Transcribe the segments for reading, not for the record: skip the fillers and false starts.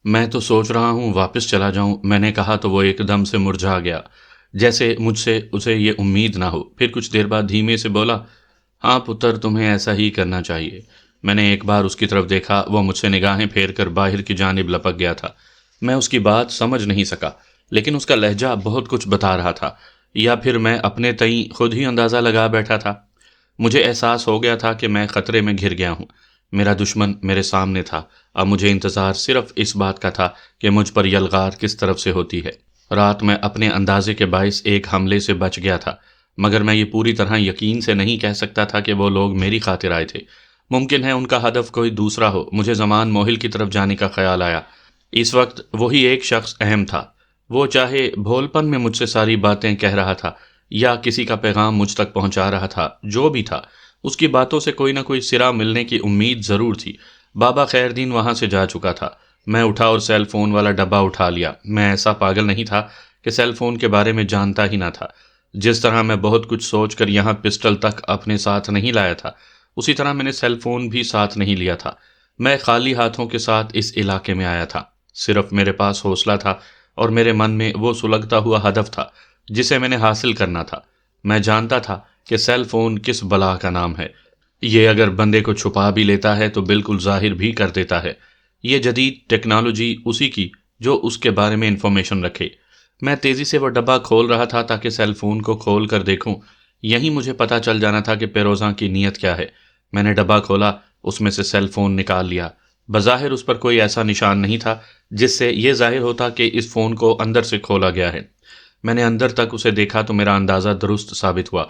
میں تو سوچ رہا ہوں واپس چلا جاؤں، میں نے کہا تو وہ ایک دم سے مرجھا گیا، جیسے مجھ سے اسے یہ امید نہ ہو۔ پھر کچھ دیر بعد دھیمے سے بولا، ہاں پتر، تمہیں ایسا ہی کرنا چاہیے۔ میں نے ایک بار اس کی طرف دیکھا، وہ مجھ سے نگاہیں پھیر کر باہر کی جانب لپک گیا تھا۔ میں اس کی بات سمجھ نہیں سکا، لیکن اس کا لہجہ بہت کچھ بتا رہا تھا، یا پھر میں اپنے تئیں خود ہی اندازہ لگا بیٹھا تھا۔ مجھے احساس ہو گیا تھا کہ میں خطرے میں گھر گیا ہوں، میرا دشمن میرے سامنے تھا۔ اب مجھے انتظار صرف اس بات کا تھا کہ مجھ پر یلغار کس طرف سے ہوتی ہے۔ رات میں اپنے اندازے کے باعث ایک حملے سے بچ گیا تھا، مگر میں یہ پوری طرح یقین سے نہیں کہہ سکتا تھا کہ وہ لوگ میری خاطر آئے تھے۔ ممکن ہے ان کا ہدف کوئی دوسرا ہو۔ مجھے زمان موہل کی طرف جانے کا خیال آیا۔ اس وقت وہی ایک شخص اہم تھا۔ وہ چاہے بھول پن میں مجھ سے ساری باتیں کہہ رہا تھا یا کسی کا پیغام مجھ تک پہنچا رہا تھا، جو بھی تھا اس کی باتوں سے کوئی نہ کوئی سرا ملنے کی امید ضرور تھی۔ بابا خیر دین وہاں سے جا چکا تھا۔ میں اٹھا اور سیل فون والا ڈبہ اٹھا لیا۔ میں ایسا پاگل نہیں تھا کہ سیل فون کے بارے میں جانتا ہی نہ تھا۔ جس طرح میں بہت کچھ سوچ کر یہاں پسٹل تک اپنے ساتھ نہیں لایا تھا، اسی طرح میں نے سیل فون بھی ساتھ نہیں لیا تھا۔ میں خالی ہاتھوں کے ساتھ اس علاقے میں آیا تھا۔ صرف میرے پاس حوصلہ تھا اور میرے من میں وہ سلگتا ہوا ہدف تھا جسے میں نے حاصل کرنا تھا۔ میں جانتا تھا کہ سیل فون کس بلا کا نام ہے۔ یہ اگر بندے کو چھپا بھی لیتا ہے تو بالکل ظاہر بھی کر دیتا ہے۔ یہ جدید ٹیکنالوجی اسی کی جو اس کے بارے میں انفارمیشن رکھے۔ میں تیزی سے وہ ڈبہ کھول رہا تھا تاکہ سیل فون کو کھول کر دیکھوں۔ یہیں مجھے پتا چل جانا تھا کہ پیروزاں کی نیت کیا ہے۔ میں نے ڈبہ کھولا، اس میں سے سیل فون نکال لیا۔ بظاہر اس پر کوئی ایسا نشان نہیں تھا جس سے یہ ظاہر ہوتا کہ اس فون کو اندر سے کھولا گیا ہے۔ میں نے اندر تک اسے دیکھا تو میرا اندازہ درست ثابت ہوا۔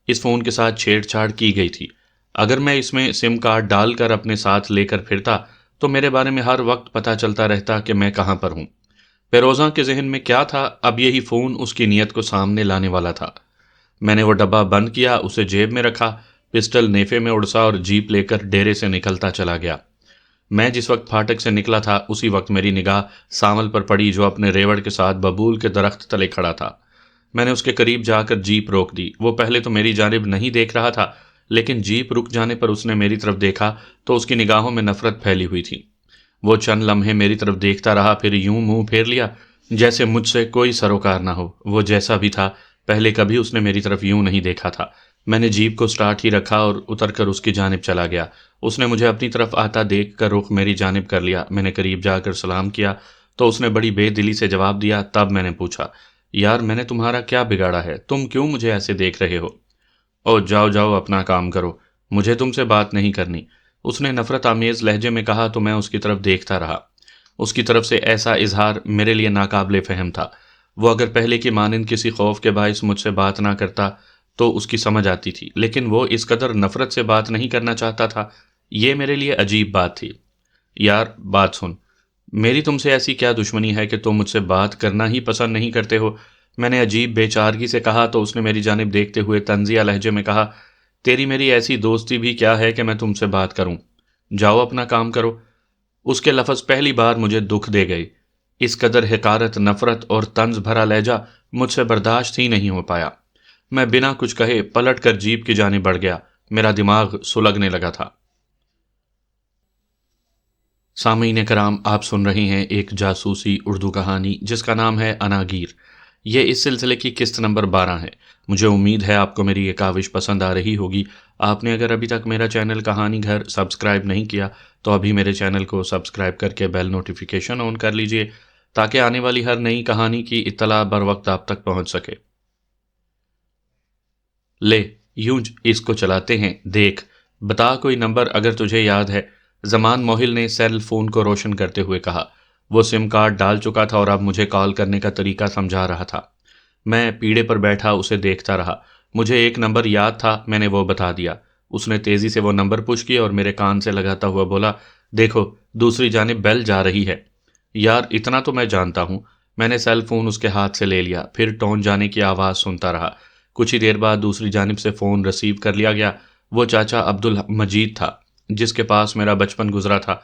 اس فون کے ساتھ چھیڑ چھاڑ کی گئی تھی۔ اگر میں اس میں سم کارڈ ڈال کر اپنے ساتھ لے کر پھرتا تو میرے بارے میں ہر وقت پتہ چلتا رہتا کہ میں کہاں پر ہوں۔ پیروزاں کے ذہن میں کیا تھا، اب یہی فون اس کی نیت کو سامنے لانے والا تھا۔ میں نے وہ ڈبہ بند کیا، اسے جیب میں رکھا، پسٹل نیفے میں اڑسا اور جیپ لے کر ڈیرے سے نکلتا چلا گیا۔ میں جس وقت پھاٹک سے نکلا تھا اسی وقت میری نگاہ سانول پر پڑی جو اپنے ریوڑ کے ساتھ ببول کے درخت تلے کھڑا تھا۔ میں نے اس کے قریب جا کر جیپ روک دی۔ وہ پہلے تو میری جانب نہیں دیکھ رہا تھا، لیکن جیپ رک جانے پر اس نے میری طرف دیکھا تو اس کی نگاہوں میں نفرت پھیلی ہوئی تھی۔ وہ چند لمحے میری طرف دیکھتا رہا، پھر یوں منہ پھیر لیا جیسے مجھ سے کوئی سروکار نہ ہو۔ وہ جیسا بھی تھا، پہلے کبھی اس نے میری طرف یوں نہیں دیکھا تھا۔ میں نے جیپ کو سٹارٹ ہی رکھا اور اتر کر اس کی جانب چلا گیا۔ اس نے مجھے اپنی طرف آتا دیکھ کر رخ میری جانب کر لیا۔ میں نے قریب جا کر سلام کیا تو اس نے بڑی بے دلی سے جواب دیا۔ تب میں نے پوچھا، یار میں نے تمہارا کیا بگاڑا ہے؟ تم کیوں مجھے ایسے دیکھ رہے ہو؟ او جاؤ جاؤ اپنا کام کرو، مجھے تم سے بات نہیں کرنی، اس نے نفرت آمیز لہجے میں کہا تو میں اس کی طرف دیکھتا رہا۔ اس کی طرف سے ایسا اظہار میرے لیے ناقابل فہم تھا۔ وہ اگر پہلے کی مانند کسی خوف کے باعث مجھ سے بات نہ کرتا تو اس کی سمجھ آتی تھی، لیکن وہ اس قدر نفرت سے بات نہیں کرنا چاہتا تھا، یہ میرے لیے عجیب بات تھی۔ یار بات سن، میری تم سے ایسی کیا دشمنی ہے کہ تم مجھ سے بات کرنا ہی پسند نہیں کرتے ہو؟ میں نے عجیب بے چارگی سے کہا تو اس نے میری جانب دیکھتے ہوئے طنزیہ لہجے میں کہا، تیری میری ایسی دوستی بھی کیا ہے کہ میں تم سے بات کروں؟ جاؤ اپنا کام کرو۔ اس کے لفظ پہلی بار مجھے دکھ دے گئے۔ اس قدر حقارت، نفرت اور طنز بھرا لہجہ مجھ سے برداشت ہی نہیں ہو پایا۔ میں بنا کچھ کہے پلٹ کر جیپ کی جانب بڑھ گیا۔ میرا دماغ سلگنے لگا تھا۔ سامعین کرام، آپ سن رہے ہیں ایک جاسوسی اردو کہانی جس کا نام ہے اناگیر۔ یہ اس سلسلے کی قسط نمبر 12 ہے۔ مجھے امید ہے آپ کو میری یہ کاوش پسند آ رہی ہوگی۔ آپ نے اگر ابھی تک میرا چینل کہانی گھر سبسکرائب نہیں کیا تو ابھی میرے چینل کو سبسکرائب کر کے بیل نوٹیفیکیشن آن کر لیجئے تاکہ آنے والی ہر نئی کہانی کی اطلاع بر وقت آپ تک پہنچ سکے۔ لے یوں اس کو چلاتے ہیں، دیکھ، بتا کوئی نمبر اگر تجھے یاد ہے، زمان موہل نے سیل فون کو روشن کرتے ہوئے کہا۔ وہ سم کارڈ ڈال چکا تھا اور اب مجھے کال کرنے کا طریقہ سمجھا رہا تھا۔ میں پیڑے پر بیٹھا اسے دیکھتا رہا۔ مجھے ایک نمبر یاد تھا، میں نے وہ بتا دیا۔ اس نے تیزی سے وہ نمبر پش کیا اور میرے کان سے لگاتا ہوا بولا، دیکھو دوسری جانب بیل جا رہی ہے۔ یار اتنا تو میں جانتا ہوں۔ میں نے سیل فون اس کے ہاتھ سے لے لیا، پھر ٹون جانے کی آواز سنتا رہا۔ کچھ ہی دیر بعد دوسری جانب سے فون رسیو کر لیا گیا۔ وہ چاچا عبدالمجید تھا جس کے پاس میرا بچپن گزرا تھا۔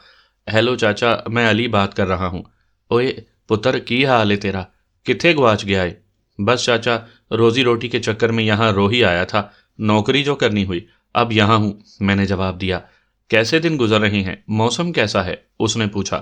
ہیلو چاچا، میں علی بات کر رہا ہوں۔ اوئے پتر، کی حال ہے تیرا؟ کتھے گواچ گیا ہے؟ بس چاچا، روزی روٹی کے چکر میں یہاں روہی آیا تھا، نوکری جو کرنی ہوئی، اب یہاں ہوں، میں نے جواب دیا۔ کیسے دن گزر رہے ہیں؟ موسم کیسا ہے؟ اس نے پوچھا۔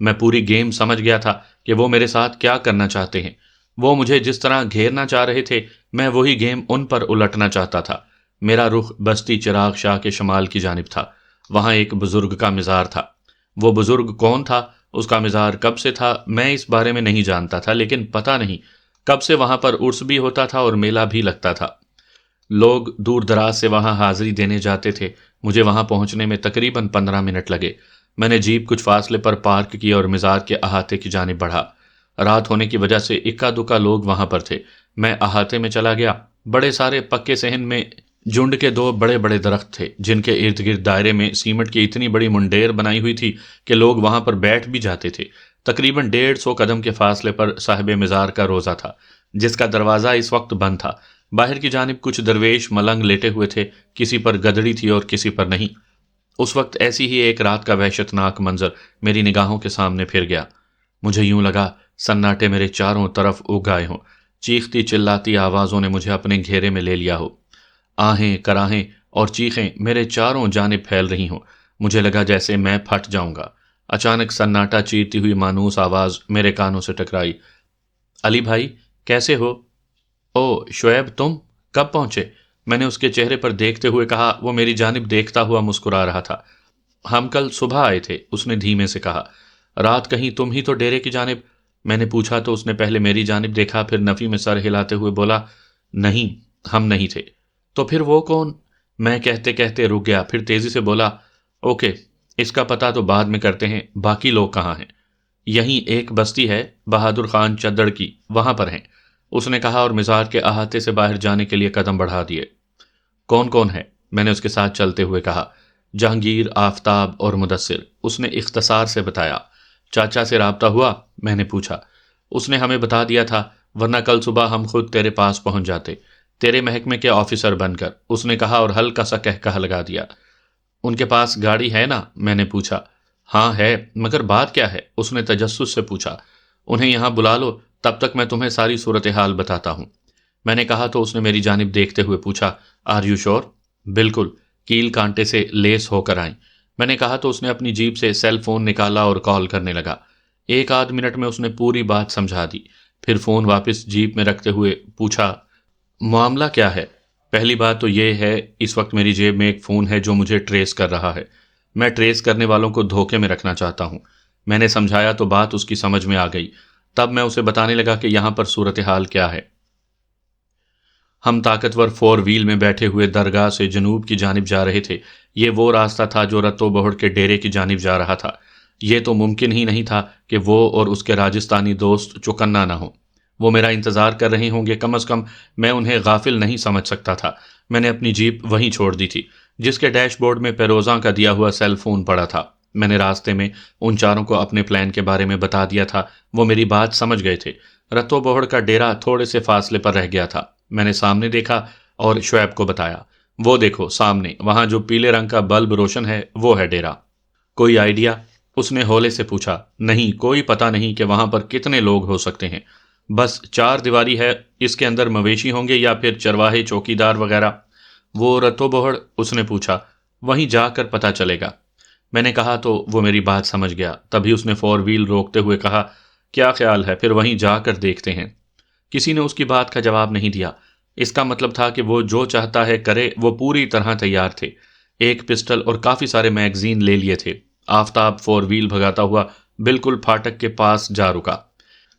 میں پوری گیم سمجھ گیا تھا کہ وہ میرے ساتھ کیا کرنا چاہتے ہیں۔ وہ مجھے جس طرح گھیرنا چاہ رہے تھے، میں وہی گیم ان پر الٹنا چاہتا تھا۔ میرا رخ بستی چراغ شاہ کے شمال کی جانب تھا۔ وہاں ایک بزرگ کا مزار تھا۔ وہ بزرگ کون تھا، اس کا مزار کب سے تھا، میں اس بارے میں نہیں جانتا تھا، لیکن پتہ نہیں کب سے وہاں پر عرس بھی ہوتا تھا اور میلہ بھی لگتا تھا۔ لوگ دور دراز سے وہاں حاضری دینے جاتے تھے۔ مجھے وہاں پہنچنے میں تقریباً 15 منٹ لگے۔ میں نے جیپ کچھ فاصلے پر پارک کی اور مزار کے احاطے کی جانب بڑھا۔ رات ہونے کی وجہ سے اکا دکا لوگ وہاں پر تھے۔ میں احاطے میں چلا گیا۔ بڑے سارے پکے صحن میں جھنڈ کے 2 بڑے بڑے درخت تھے، جن کے ارد گرد دائرے میں سیمنٹ کی اتنی بڑی منڈیر بنائی ہوئی تھی کہ لوگ وہاں پر بیٹھ بھی جاتے تھے۔ تقریباً 150 قدم کے فاصلے پر صاحب مزار کا روضہ تھا، جس کا دروازہ اس وقت بند تھا۔ باہر کی جانب کچھ درویش ملنگ لیٹے ہوئے تھے، کسی پر گدڑی تھی اور کسی پر نہیں۔ اس وقت ایسی ہی ایک رات کا وحشت ناک منظر میری نگاہوں کے سامنے پھر گیا۔ مجھے یوں لگا سناٹے میرے چاروں طرف اگ آئے ہوں، چیختی چلاتی آوازوں نے مجھے اپنے گھیرے میں لے لیا ہو، آہیں کراہیں اور چیخیں میرے چاروں جانب پھیل رہی ہوں۔ مجھے لگا جیسے میں پھٹ جاؤں گا۔ اچانک سناٹا چیرتی ہوئی مانوس آواز میرے کانوں سے ٹکرائی، علی بھائی کیسے ہو؟ او شعیب، تم کب پہنچے؟ میں نے اس کے چہرے پر دیکھتے ہوئے کہا۔ وہ میری جانب دیکھتا ہوا مسکرا رہا تھا۔ ہم کل صبح آئے تھے، اس نے دھیمے سے کہا۔ رات کہیں تم ہی تو ڈیرے کی جانب؟ میں نے پوچھا تو اس نے پہلے میری جانب دیکھا، پھر نفی میں سر ہلاتے ہوئے بولا، نہیں ہم نہیں تھے۔ تو پھر وہ کون؟ میں کہتے کہتے رک گیا، پھر تیزی سے بولا، اوکے اس کا پتہ تو بعد میں کرتے ہیں، باقی لوگ کہاں ہیں؟ یہیں ایک بستی ہے بہادر خان چدڑ کی، وہاں پر ہیں، اس نے کہا اور مزار کے احاطے سے باہر جانے کے لیے قدم بڑھا دیے۔ کون کون ہے؟ میں نے اس کے ساتھ چلتے ہوئے کہا۔ جہانگیر، آفتاب اور مدثر، اس نے اختصار سے بتایا۔ چاچا سے رابطہ ہوا؟ میں نے پوچھا۔ اس نے ہمیں بتا دیا تھا، ورنہ کل صبح ہم خود تیرے پاس پہنچ جاتے، تیرے محکمے کے آفیسر بن کر، اس نے کہا اور ہلکا سا کہہ لگا دیا۔ ان کے پاس گاڑی ہے نا؟ میں نے پوچھا۔ ہاں ہے، مگر بات کیا ہے؟ اس نے تجسس سے پوچھا۔ انہیں یہاں بلا لو، تب تک میں تمہیں ساری صورتحال بتاتا ہوں۔ میں نے کہا تو اس نے میری جانب دیکھتے ہوئے پوچھا، آر یو شور؟ بالکل، کیل کانٹے سے لیس ہو کر آئیں۔ میں نے کہا تو اس نے اپنی جیب سے سیل فون نکالا اور کال کرنے لگا۔ 1 آدھ منٹ میں اس نے پوری بات سمجھا دی، پھر فون واپس جیپ میں رکھتے ہوئے پوچھا، معاملہ کیا ہے؟ پہلی بات تو یہ ہے اس وقت میری جیب میں ایک فون ہے جو مجھے ٹریس کر رہا ہے۔ میں ٹریس کرنے والوں کو دھوکے میں رکھنا چاہتا ہوں۔ میں نے سمجھایا تو بات اس کی سمجھ میں آ گئی۔ تب میں اسے بتانے لگا کہ یہاں پر صورتحال کیا ہے۔ ہم طاقتور 4 وہیل میں بیٹھے ہوئے درگاہ سے جنوب کی جانب جا رہے تھے۔ یہ وہ راستہ تھا جو رتو بہڑ کے ڈیرے کی جانب جا رہا تھا۔ یہ تو ممکن ہی نہیں تھا کہ وہ اور اس کے راجستانی دوست چوکنا نہ ہوں۔ وہ میرا انتظار کر رہے ہوں گے، کم از کم میں انہیں غافل نہیں سمجھ سکتا تھا۔ میں نے اپنی جیپ وہیں چھوڑ دی تھی، جس کے ڈیش بورڈ میں پیروزاں کا دیا ہوا سیل فون پڑا تھا۔ میں نے راستے میں ان چاروں کو اپنے پلان کے بارے میں بتا دیا تھا۔ وہ میری بات سمجھ گئے تھے۔ رتو بہڑ کا ڈیرا تھوڑے سے فاصلے پر رہ گیا تھا۔ میں نے سامنے دیکھا اور شعیب کو بتایا، وہ دیکھو سامنے، وہاں جو پیلے رنگ کا بلب روشن ہے وہ ہے ڈیرا۔ کوئی آئیڈیا؟ اس نے ہولے سے پوچھا۔ نہیں، کوئی پتہ نہیں کہ وہاں پر کتنے لوگ ہو سکتے ہیں۔ بس 4 دیواری ہے، اس کے اندر مویشی ہوں گے یا پھر چرواہے، چوکیدار وغیرہ۔ وہ رتو بہڑ؟ اس نے پوچھا۔ وہیں جا کر پتہ چلے گا۔ میں نے کہا تو وہ میری بات سمجھ گیا۔ تبھی اس نے 4 وہیل روکتے ہوئے کہا، کیا خیال ہے پھر وہیں جا کر دیکھتے ہیں؟ کسی نے اس کی بات کا جواب نہیں دیا۔ اس کا مطلب تھا کہ وہ جو چاہتا ہے کرے۔ وہ پوری طرح تیار تھے۔ ایک پسٹل اور کافی سارے میگزین لے لیے تھے۔ آفتاب 4 وہیل بھگاتا ہوا بالکل پھاٹک کے پاس جا رکا۔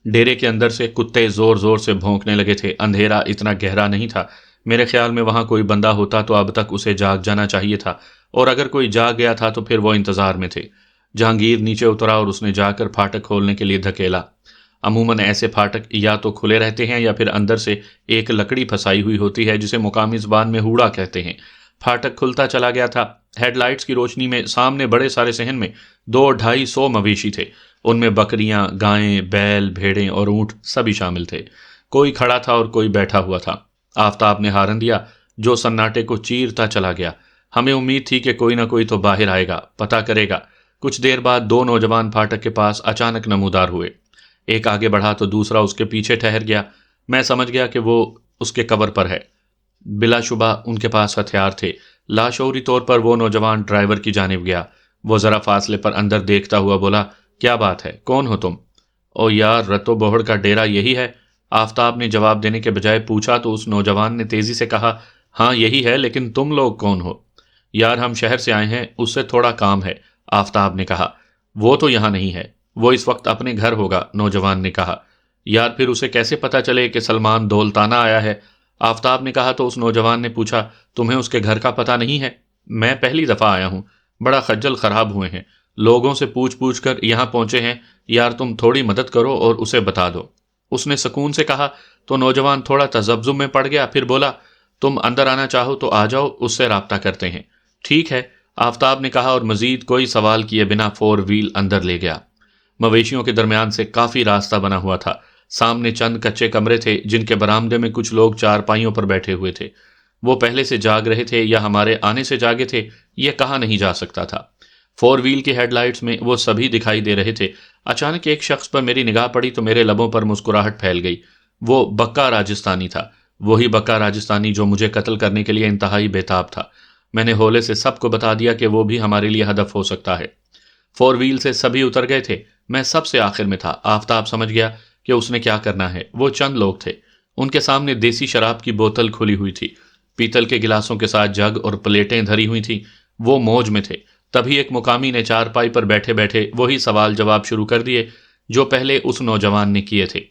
ڈیرے کے اندر سے کتے زور زور سے بھونکنے لگے تھے۔ اندھیرا اتنا گہرا نہیں تھا۔ میرے خیال میں وہاں کوئی بندہ ہوتا تو اب تک اسے جاگ جانا چاہیے تھا، اور اگر کوئی جاگ گیا تھا تو پھر وہ انتظار میں تھے۔ جہانگیر نیچے اترا اور اس نے جا کر پھاٹک کھولنے کے لیے دھکیلا۔ عموماً ایسے پھاٹک یا تو کھلے رہتے ہیں یا پھر اندر سے ایک لکڑی پھنسائی ہوئی ہوتی ہے جسے مقامی زبان میں ہوڑا کہتے ہیں۔ پھاٹک کھلتا چلا گیا تھا۔ ہیڈ لائٹس کی روشنی میں سامنے بڑے سارے صحن میں 200-250 مویشی تھے۔ ان میں بکریاں، گائیں، بیل، بھیڑیں اور اونٹ سبھی شامل تھے۔ کوئی کھڑا تھا اور کوئی بیٹھا ہوا تھا۔ آفتاب نے ہارن دیا جو سناٹے کو چیرتا چلا گیا۔ ہمیں امید تھی کہ کوئی نہ کوئی تو باہر آئے گا، پتہ کرے گا۔ کچھ دیر بعد 2 نوجوان پھاٹک کے پاس اچانک نمودار ہوئے۔ ایک آگے بڑھا تو دوسرا اس کے پیچھے ٹھہر گیا۔ میں سمجھ گیا کہ وہ اس کے قبر پر ہے۔ بلا شبہ ان کے پاس ہتھیار تھے۔ لاشعوری طور پر وہ نوجوان ڈرائیور کی جانب گیا۔ وہ ذرا فاصلے پر اندر دیکھتا ہوا بولا، کیا بات ہے، کون ہو تم؟ او یار، رتو بوہڑ کا ڈیرا یہی ہے؟ آفتاب نے جواب دینے کے بجائے پوچھا تو اس نوجوان نے تیزی سے کہا، ہاں یہی ہے، لیکن تم لوگ کون ہو؟ یار ہم شہر سے آئے ہیں، اس سے تھوڑا کام ہے، آفتاب نے کہا۔ وہ تو یہاں نہیں ہے، وہ اس وقت اپنے گھر ہوگا، نوجوان نے کہا۔ یار پھر اسے کیسے پتا چلے کہ سلمان دولتانہ آیا ہے؟ آفتاب نے کہا تو اس نوجوان نے پوچھا، تمہیں اس کے گھر کا پتہ نہیں ہے؟ میں پہلی دفعہ آیا ہوں، بڑا خجل خراب ہوئے ہیں، لوگوں سے پوچھ پوچھ کر یہاں پہنچے ہیں، یار تم تھوڑی مدد کرو اور اسے بتا دو، اس نے سکون سے کہا۔ تو نوجوان تھوڑا تذبذب میں پڑ گیا، پھر بولا، تم اندر آنا چاہو تو آ جاؤ، اس سے رابطہ کرتے ہیں۔ ٹھیک ہے، آفتاب نے کہا اور مزید کوئی سوال کیے بنا 4 وہیل اندر لے گیا۔ مویشیوں کے درمیان سے کافی راستہ بنا ہوا تھا، سامنے چند کچے کمرے تھے جن کے برآمدے میں کچھ لوگ چارپائیوں پر بیٹھے ہوئے تھے۔ وہ پہلے سے جاگ رہے تھے یا ہمارے آنے سے جاگے تھے، یہ کہا نہیں جا سکتا تھا۔ 4 وہیل کی ہیڈ لائٹس میں وہ سبھی دکھائی دے رہے تھے۔ اچانک ایک شخص پر میری نگاہ پڑی تو میرے لبوں پر مسکراہٹ پھیل گئی۔ وہ بکا راجستھانی تھا، وہی بکا راجستھانی جو مجھے قتل کرنے کے لیے انتہائی بےتاب تھا۔ میں نے ہولے سے سب کو بتا دیا کہ وہ بھی ہمارے لیے ہدف ہو سکتا ہے۔ 4 وہیل سے سبھی اتر گئے تھے، میں سب سے آخر میں تھا۔ آفتاب سمجھ گیا کہ اس نے کیا کرنا ہے۔ وہ چند لوگ تھے، ان کے سامنے دیسی شراب کی بوتل کھلی ہوئی تھی، پیتل کے گلاسوں کے ساتھ جگ اور پلیٹیں دھری ہوئی تھیں۔ وہ موج میں تھے۔ تبھی ایک مقامی نے چارپائی پر بیٹھے بیٹھے وہی سوال جواب شروع کر دیے جو پہلے اس نوجوان نے کیے تھے۔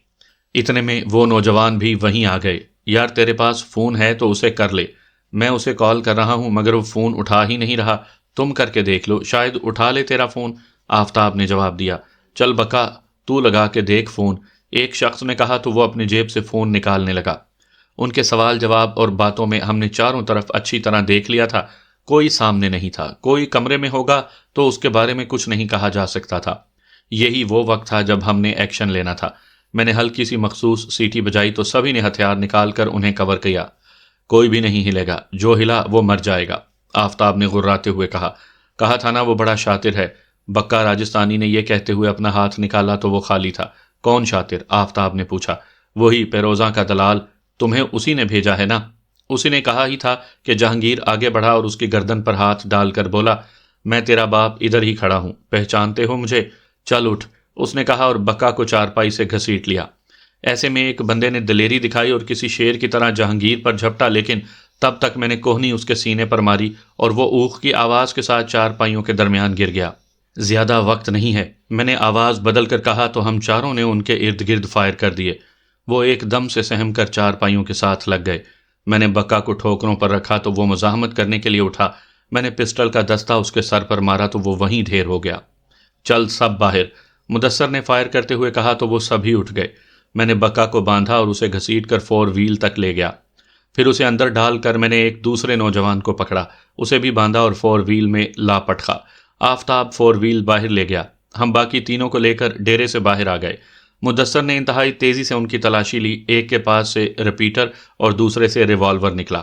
اتنے میں وہ نوجوان بھی وہیں آ گئے۔ یار تیرے پاس فون ہے تو اسے کر لے، میں اسے کال کر رہا ہوں مگر وہ فون اٹھا ہی نہیں رہا، تم کر کے دیکھ لو، شاید اٹھا لے تیرا فون، آفتاب نے جواب دیا۔ چل بکا، تو لگا کے دیکھ فون، ایک شخص نے کہا تو وہ اپنی جیب سے فون نکالنے لگا۔ ان کے سوال جواب اور باتوں میں ہم نے چاروں طرف اچھی طرح دیکھ لیا تھا، کوئی سامنے نہیں تھا، کوئی کمرے میں ہوگا تو اس کے بارے میں کچھ نہیں کہا جا سکتا تھا۔ یہی وہ وقت تھا جب ہم نے ایکشن لینا تھا۔ میں نے ہلکی سی مخصوص سیٹی بجائی تو سبھی نے ہتھیار نکال کر انہیں کور کیا۔ کوئی بھی نہیں ہلے گا، جو ہلا وہ مر جائے گا، آفتاب نے غراتے ہوئے کہا تھا نا وہ بڑا شاطر ہے۔ بکا راجستھانی نے یہ کہتے ہوئے اپنا ہاتھ نکالا تو وہ خالی تھا۔ کون شاطر؟ آفتاب نے پوچھا۔ وہی پیروزاں کا دلال، تمہیں اسی نے بھیجا ہے نا؟ اسی نے کہا ہی تھا کہ جہانگیر آگے بڑھا اور اس کی گردن پر ہاتھ ڈال کر بولا، میں تیرا باپ ادھر ہی کھڑا ہوں، پہچانتے ہو مجھے؟ چل اٹھ، اس نے کہا اور بکا کو چارپائی سے گھسیٹ لیا۔ ایسے میں ایک بندے نے دلیری دکھائی اور کسی شیر کی طرح جہانگیر پر جھپٹا، لیکن تب تک میں نے کوہنی اس کے سینے پر ماری اور وہ اوخ کی آواز کے ساتھ چارپائیوں کے درمیان گر گیا۔ زیادہ وقت نہیں ہے، میں نے آواز بدل کر کہا تو ہم چاروں نے ان کے ارد گرد فائر کر دیے۔ وہ ایک دم سے سہم کر چارپائیوں کے ساتھ لگ گئے۔ میں نے بکا کو ٹھوکروں پر رکھا تو وہ مزاحمت کرنے کے لیے اٹھا۔ میں نے پسٹل کا دستہ اس کے سر پر مارا تو وہ وہیں ڈھیر ہو گیا۔ چل سب باہر، مدثر نے فائر کرتے ہوئے کہا تو وہ سبھی اٹھ گئے۔ میں نے بکا کو باندھا اور اسے گھسیٹ کر 4 وہیل تک لے گیا۔ پھر اسے اندر ڈال کر میں نے ایک دوسرے نوجوان کو پکڑا، اسے بھی باندھا اور 4 وہیل میں لا پٹخا۔ آفتاب 4 وہیل باہر لے گیا، ہم باقی تینوں کو لے کر ڈیرے سے باہر آ گئے۔ مدثر نے انتہائی تیزی سے ان کی تلاشی لی، ایک کے پاس سے ریپیٹر اور دوسرے سے ریوالور نکلا۔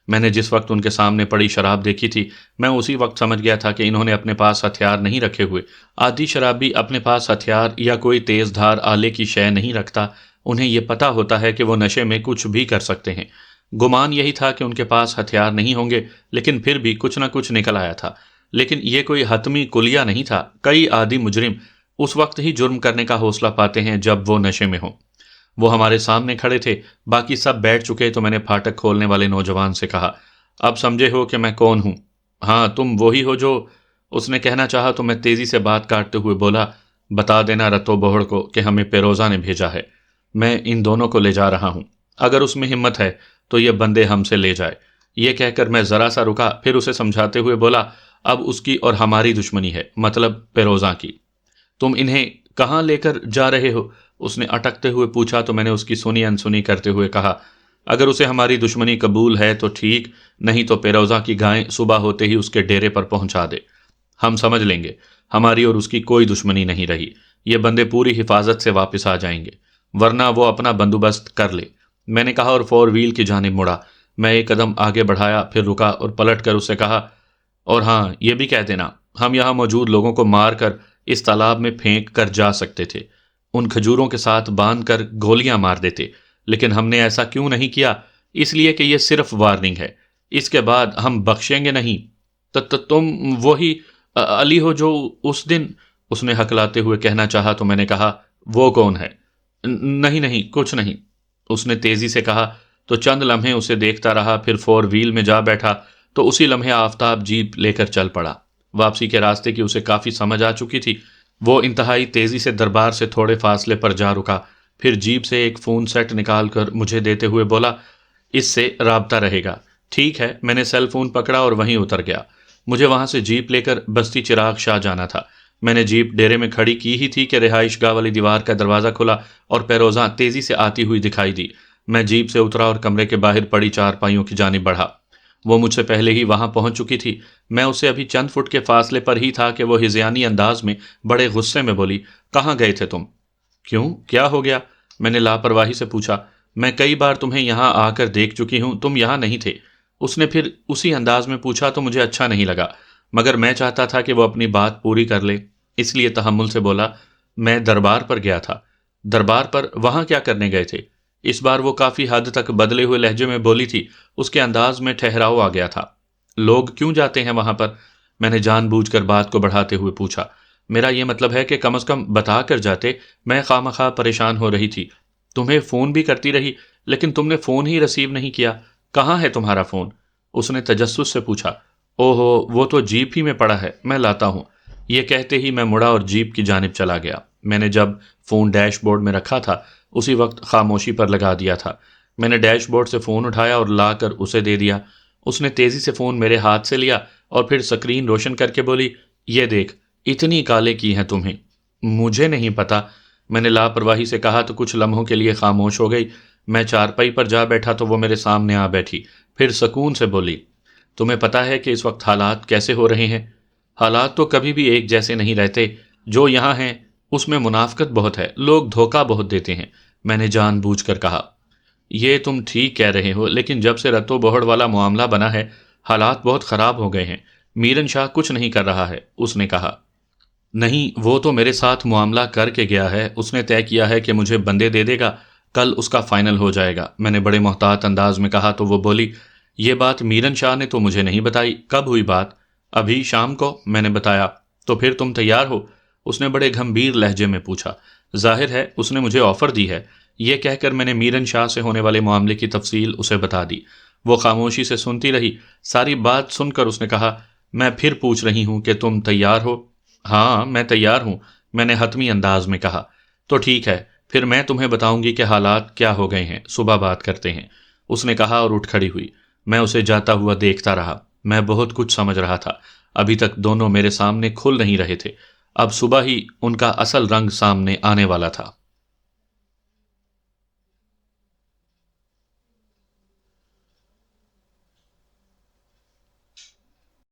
میں نے جس وقت ان کے سامنے پڑی شراب دیکھی تھی، میں اسی وقت سمجھ گیا تھا کہ انہوں نے اپنے پاس ہتھیار نہیں رکھے ہوئے۔ آدھی شرابی اپنے پاس ہتھیار یا کوئی تیز دھار آلے کی شے نہیں رکھتا، انہیں یہ پتہ ہوتا ہے کہ وہ نشے میں کچھ بھی کر سکتے ہیں۔ گمان یہی تھا کہ ان کے پاس ہتھیار نہیں ہوں گے، لیکن پھر بھی کچھ نہ کچھ نکل آیا تھا۔ لیکن یہ کوئی حتمی کلیہ نہیں تھا، کئی عادی مجرم اس وقت ہی جرم کرنے کا حوصلہ پاتے ہیں جب وہ نشے میں ہوں۔ وہ ہمارے سامنے کھڑے تھے، باقی سب بیٹھ چکے تو میں نے پھاٹک کھولنے والے نوجوان سے کہا، اب سمجھے ہو کہ میں کون ہوں؟ ہاں تم وہی ہو جو… اس نے کہنا چاہا تو میں تیزی سے بات کاٹتے ہوئے بولا، بتا دینا رتو بوہڑ کو کہ ہمیں پیروزا نے بھیجا ہے، میں ان دونوں کو لے جا رہا ہوں، اگر اس میں ہمت ہے تو یہ بندے ہم سے لے جائے۔ یہ کہہ کر میں ذرا سا رکا، پھر اسے سمجھاتے ہوئے بولا، اب اس کی اور ہماری دشمنی ہے، مطلب پیروزا کی۔ تم انہیں کہاں لے کر جا رہے ہو؟ اس نے اٹکتے ہوئے پوچھا تو میں نے اس کی سنی انسنی کرتے ہوئے کہا، اگر اسے ہماری دشمنی قبول ہے تو ٹھیک، نہیں تو پیروزا کی گائیں صبح ہوتے ہی اس کے ڈیرے پر پہنچا دے، ہم سمجھ لیں گے، ہماری اور اس کی کوئی دشمنی نہیں رہی، یہ بندے پوری حفاظت سے واپس آ جائیں گے، ورنہ وہ اپنا بندوبست کر لے، میں نے کہا اور 4 وہیل کی جانب مڑا۔ میں ایک قدم آگے بڑھایا، پھر رکا اور پلٹ کر اسے کہا، اور ہاں یہ بھی کہہ دینا، ہم یہاں موجود لوگوں کو مار کر اس تالاب میں پھینک کر جا سکتے تھے، ان کھجوروں کے ساتھ باندھ کر گولیاں مار دیتے، لیکن ہم نے ایسا کیوں نہیں کیا؟ اس لیے کہ یہ صرف وارننگ ہے، اس کے بعد ہم بخشیں گے نہیں۔ تم وہی علی ہو جو اس دن… اس نے ہکلاتے ہوئے کہنا چاہا تو میں نے کہا وہ کون ہے؟ نہیں نہیں کچھ نہیں، اس نے تیزی سے کہا تو چند لمحے اسے دیکھتا رہا، پھر فور ویل میں جا بیٹھا تو اسی لمحے آفتاب جیپ لے کر چل پڑا۔ واپسی کے راستے کی اسے کافی سمجھ آ چکی تھی۔ وہ انتہائی تیزی سے دربار سے تھوڑے فاصلے پر جا رکا، پھر جیپ سے ایک فون سیٹ نکال کر مجھے دیتے ہوئے بولا اس سے رابطہ رہے گا۔ ٹھیک ہے، میں نے سیل فون پکڑا اور وہیں اتر گیا۔ مجھے وہاں سے جیپ لے کر بستی چراغ شاہ جانا تھا۔ میں نے جیپ ڈیرے میں کھڑی کی ہی تھی کہ رہائش گاہ والی دیوار کا دروازہ کھلا اور پیروزاں تیزی سے آتی ہوئی دکھائی دی۔ میں جیپ سے اترا اور کمرے کے باہر پڑی چارپائیوں کی جانب بڑھا۔ وہ مجھ سے پہلے ہی وہاں پہنچ چکی تھی۔ میں اسے ابھی چند فٹ کے فاصلے پر ہی تھا کہ وہ ہذیانی انداز میں بڑے غصے میں بولی کہاں گئے تھے تم؟ کیوں، کیا ہو گیا؟ میں نے لاپرواہی سے پوچھا۔ میں کئی بار تمہیں یہاں آ کر دیکھ چکی ہوں، تم یہاں نہیں تھے۔ اس نے پھر اسی انداز میں پوچھا تو مجھے اچھا نہیں لگا، مگر میں چاہتا تھا کہ وہ اپنی بات پوری کر لے، اس لیے تحمل سے بولا میں دربار پر گیا تھا۔ دربار پر؟ وہاں کیا کرنے گئے تھے؟ اس بار وہ کافی حد تک بدلے ہوئے لہجے میں بولی تھی، اس کے انداز میں ٹھہراؤ آ گیا تھا۔ لوگ کیوں جاتے ہیں وہاں پر؟ میں نے جان بوجھ کر بات کو بڑھاتے ہوئے پوچھا۔ میرا یہ مطلب ہے کہ کم از کم بتا کر جاتے، میں خواہ پریشان ہو رہی تھی۔ تمہیں فون بھی کرتی رہی لیکن تم نے فون ہی ریسیو نہیں کیا۔ کہاں ہے تمہارا فون؟ اس نے تجسس سے پوچھا۔ اوہو، وہ تو جیپ ہی میں پڑا ہے، میں لاتا ہوں۔ یہ کہتے ہی میں مڑا اور جیپ کی جانب چلا گیا۔ میں نے جب فون ڈیش بورڈ میں رکھا تھا اسی وقت خاموشی پر لگا دیا تھا۔ میں نے ڈیش بورڈ سے فون اٹھایا اور لا کر اسے دے دیا۔ اس نے تیزی سے فون میرے ہاتھ سے لیا اور پھر سکرین روشن کر کے بولی یہ دیکھ، اتنی کالے کی ہیں تمہیں۔ مجھے نہیں پتا، میں نے لاپرواہی سے کہا تو کچھ لمحوں کے لیے خاموش ہو گئی۔ میں چارپائی پر جا بیٹھا تو وہ میرے سامنے آ بیٹھی، پھر سکون سے بولی تمہیں پتا ہے کہ اس وقت حالات کیسے ہو رہے ہیں؟ حالات تو کبھی بھی ایک جیسے نہیں رہتے، جو یہاں ہیں اس میں منافقت بہت ہے، لوگ دھوکہ بہت دیتے ہیں۔ میں نے جان بوجھ کر کہا یہ تم ٹھیک کہہ رہے ہو، لیکن جب سے رتو بہڑ والا معاملہ بنا ہے حالات بہت خراب ہو گئے ہیں۔ میرن شاہ کچھ نہیں کر رہا ہے، اس نے کہا۔ نہیں، وہ تو میرے ساتھ معاملہ کر کے گیا ہے، اس نے طے کیا ہے کہ مجھے بندے دے دے گا، کل اس کا فائنل ہو جائے گا۔ میں نے بڑے محتاط انداز میں کہا تو وہ بولی یہ بات میرن شاہ نے تو مجھے نہیں بتائی، کب ہوئی بات؟ ابھی شام کو، میں نے بتایا۔ تو پھر تم تیار ہو؟ اس نے بڑے گھمبیر لہجے میں پوچھا۔ ظاہر ہے اس نے مجھے آفر دی ہے۔ یہ کہہ کر میں نے میرن شاہ سے ہونے والے معاملے کی تفصیل اسے بتا دی۔ وہ خاموشی سے سنتی رہی۔ ساری بات سن کر اس نے کہا میں پھر پوچھ رہی ہوں کہ تم تیار ہو؟ ہاں میں تیار ہوں، میں نے حتمی انداز میں کہا۔ تو ٹھیک ہے، پھر میں تمہیں بتاؤں گی کہ حالات کیا ہو گئے ہیں، صبح بات کرتے ہیں، اس نے کہا اور اٹھ کھڑی ہوئی۔ میں اسے جاتا ہوا دیکھتا رہا۔ میں بہت کچھ سمجھ رہا تھا، ابھی تک دونوں میرے سامنے کھل نہیں رہے تھے، اب صبح ہی ان کا اصل رنگ سامنے آنے والا تھا۔